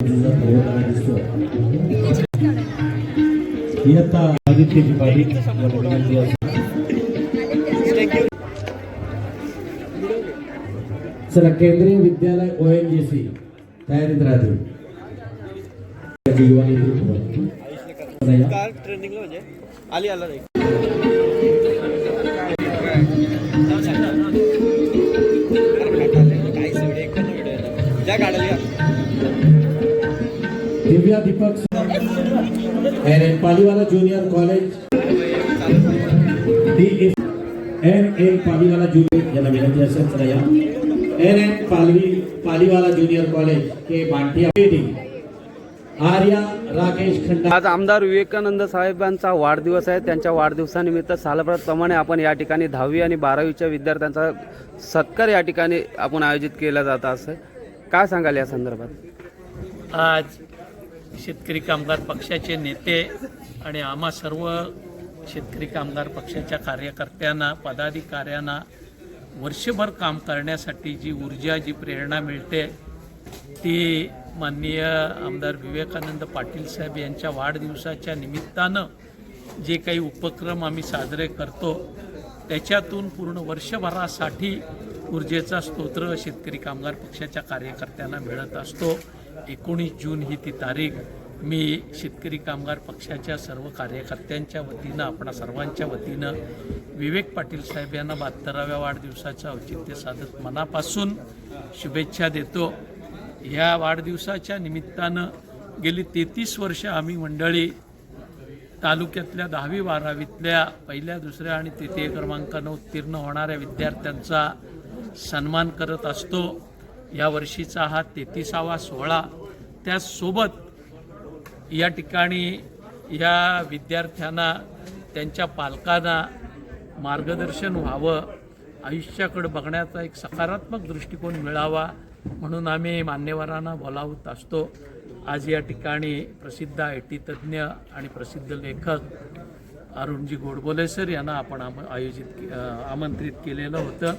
चला केंद्रीय विद्यालय ONGC तयारीत राहतील. ट्रेनिंगला म्हणजे आली आला नाही. Divya Deepak Paliwala junior college NN Paliwala junior यांना विनंती असेल चला या NN Paliwala junior college K Bantia Arya Rakesh Khanda. आज आमदार विवेकानंद साहेबांचा वाढदिवस आहे. त्यांच्या वाढदिवसानिमित्त सालप्रमाणे आपण या ठिकाणी 10वी आणि 12वीच्या विद्यार्थ्यांचा सत्कार या ठिकाणी आपण आयोजित केला जात असं काय सांगाल या संदर्भात? आज शेतकरी कामगार पक्षाचे नेते आणि आम्हा सर्व शेतकरी कामगार पक्षाच्या कार्यकर्त्यांना पदाधिकाऱ्यांना वर्षभर काम करण्यासाठी जी ऊर्जा जी प्रेरणा मिळते ती माननीय आमदार विवेकानंद पाटील साहेब यांच्या वाढदिवसाच्या निमित्तानं जे काही उपक्रम आम्ही साजरे करतो त्याच्यातून पूर्ण वर्षभरासाठी ऊर्जेचा स्तोत्र शेतकरी कामगार पक्षाच्या कार्यकर्त्यांना मिळत असतो. 19 जून ही ती तारीख. मी शेतकरी कामगार पक्षाच्या सर्व कार्यकर्त्यांच्या वतीनं आपणा सर्वांच्या वतीनं विवेक पाटील साहेब यांना 72व्या वाढदिवसाचं औचित्य साधत मनापासून शुभेच्छा देतो. ह्या वाढदिवसाच्या निमित्तानं गेली 33 वर्ष आम्ही मंडळी तालुक्यातल्या 10वी 12वीतल्या पहिल्या दुसऱ्या आणि तृतीय क्रमांकानं उत्तीर्ण होणाऱ्या विद्यार्थ्यांचा सन्मान करत असतो. या वर्षीचा हा 33वा सोहळा. त्यासोबत या ठिकाणी या विद्यार्थ्यांना त्यांच्या पालकांना मार्गदर्शन व्हावं, आयुष्याकडे बघण्याचा एक सकारात्मक दृष्टिकोन मिळावा म्हणून आम्ही मान्यवरांना बोलावत असतो. आज या ठिकाणी प्रसिद्ध IT तज्ज्ञ आणि प्रसिद्ध लेखक अरुणजी गोडबोले सर यांना आपण आमंत्रित केलेलं होतं.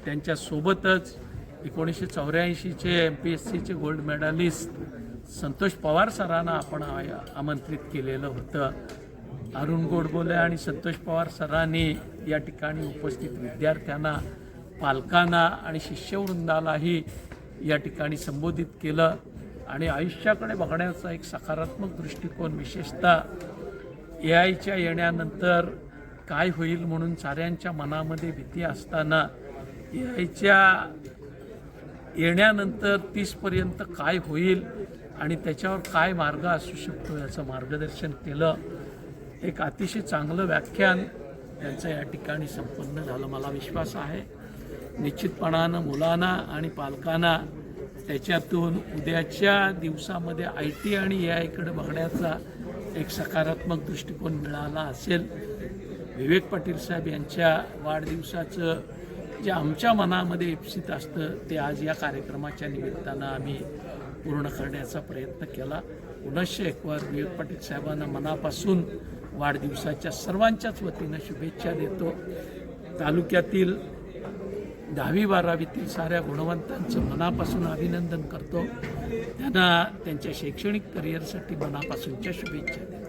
त्यांच्यासोबतच 1984चे MPSCचे गोल्ड मेडलिस्ट संतोष पवार सरांना आपण आमंत्रित केलेलं होतं. अरुण गोडबोले आणि संतोष पवार सरांनी या ठिकाणी उपस्थित विद्यार्थ्यांना, पालकांना आणि शिष्यवृंदालाही या ठिकाणी संबोधित केलं आणि आयुष्याकडे बघण्याचा एक सकारात्मक दृष्टिकोन, विशेषतः AIच्या येण्यानंतर काय होईल म्हणून साऱ्यांच्या मनामध्ये भीती असताना AIच्या येण्यानंतर 30पर्यंत काय होईल आणि त्याच्यावर काय मार्ग असू शकतो याचं मार्गदर्शन केलं. एक अतिशय चांगलं व्याख्यान त्यांचं या ठिकाणी संपन्न झालं. मला विश्वास आहे निश्चितपणानं मुलांना आणि पालकांना त्याच्यातून उद्याच्या दिवसामध्ये IT आणि AIकडे बघण्याचा एक सकारात्मक दृष्टिकोन मिळाला असेल. विवेक पाटील साहेब यांच्या वाढदिवसाचं जे आमच्या मनामध्ये इप्सित असतं ते आज या कार्यक्रमाच्या निमित्तानं आम्ही पूर्ण करण्याचा प्रयत्न केला. पुनश्च एकवार विवेक पाटील साहेबांना मनापासून वाढदिवसाच्या सर्वांच्याच वतीनं शुभेच्छा देतो. तालुक्यातील 10वी 12वीतील साऱ्या गुणवंतांचं मनापासून अभिनंदन करतो. त्यांना त्यांच्या शैक्षणिक करिअरसाठी मनापासूनच्या शुभेच्छा देतो.